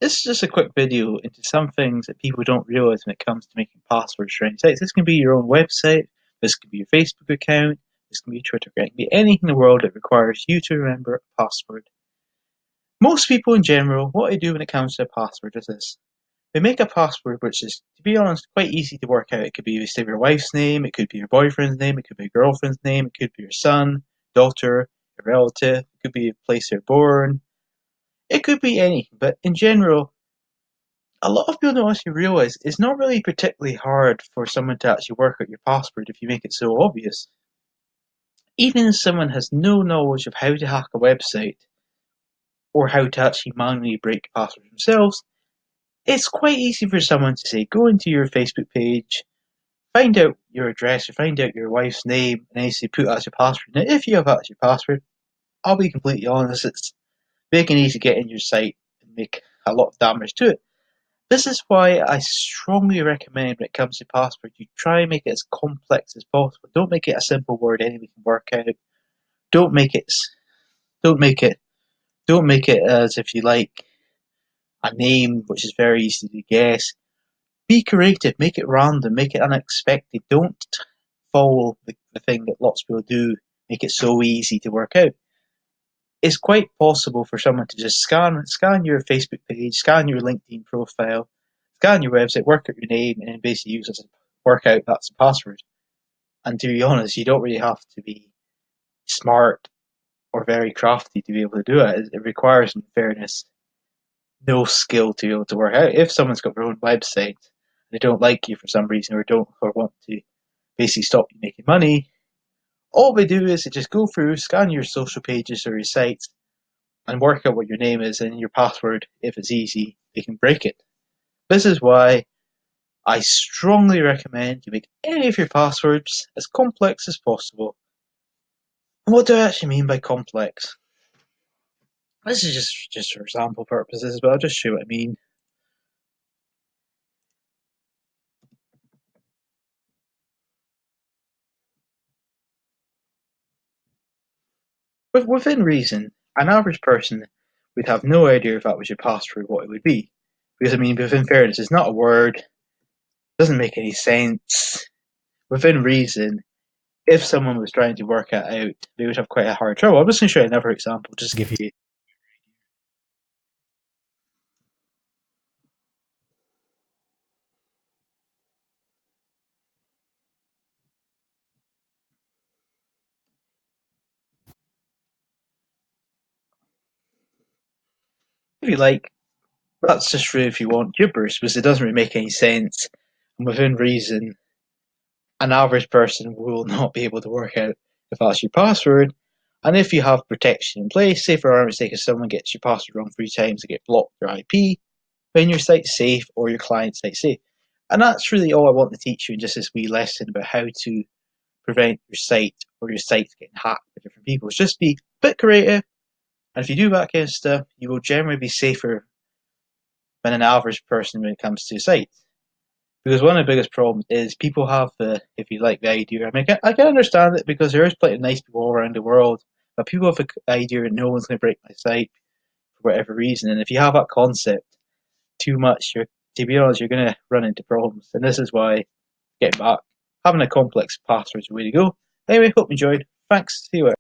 This is just a quick video into some things that people don't realize when it comes to making passwords for any sites. This can be your own website, this can be your Facebook account, this can be your Twitter account, it can be anything in the world that requires you to remember a password. Most people in general, what they do when it comes to a password is this. They make a password which is, to be honest, quite easy to work out. It could be, say, your wife's name, it could be your boyfriend's name, it could be your girlfriend's name, it could be your son, daughter, your relative, it could be a place they're born, it could be anything. But in general, a lot of people don't actually realize it's not really particularly hard for someone to actually work out your password if you make it so obvious. Even if someone has no knowledge of how to hack a website or how to actually manually break passwords themselves, it's quite easy for someone to say, go into your Facebook page, find out your address or find out your wife's name, and then say put as your password. Now, if you have that as your password, I'll be completely honest, it's making it easy to get in your site and make a lot of damage to it. This is why I strongly recommend when it comes to password, you try and make it as complex as possible. Don't make it a simple word anyone can work out. Don't make it don't make it don't make it as if you like a name which is very easy to guess. Be creative, make it random, make it unexpected. Don't follow the thing that lots of people do, make it so easy to work out. It's quite possible for someone to just scan your Facebook page, scan your LinkedIn profile, scan your website, work out your name, and then basically use it to work out that's the password. And to be honest, you don't really have to be smart or very crafty to be able to do it. It requires, in fairness, no skill to be able to work out. If someone's got their own website, they don't like you for some reason, or want to basically stop you making money, all they do is they just go through, scan your social pages or your sites, and work out what your name is and your password. If it's easy, they can break it. This is why I strongly recommend you make any of your passwords as complex as possible. And what do I actually mean by complex? This is just for example purposes, but I'll just show what I mean. Within reason, an average person would have no idea if that was your password what it would be. Because I mean, within fairness, it's not a word, doesn't make any sense. Within reason, if someone was trying to work it out, they would have quite a hard trouble. I'm just going to show you another example, just to give you. If you like, that's just true if you want gibberish, because it doesn't really make any sense. And within reason, an average person will not be able to work out if that's your password. And if you have protection in place, say for argument's sake, if someone gets your password wrong 3 times, they get blocked your IP, then your site's safe or your client's site's safe. And that's really all I want to teach you in just this wee lesson about how to prevent your site or your site getting hacked by different people. It's just be a bit creative, and if you do that kind of stuff, you will generally be safer than an average person when it comes to sites. Because one of the biggest problems is people have the, if you like, the idea. I mean, I can understand it because there is plenty of nice people all around the world, but people have the idea that no one's going to break my site for whatever reason. And if you have that concept too much, to be honest, you're going to run into problems. And this is why, getting back, having a complex password is the way to go. Anyway, hope you enjoyed. Thanks. See you later.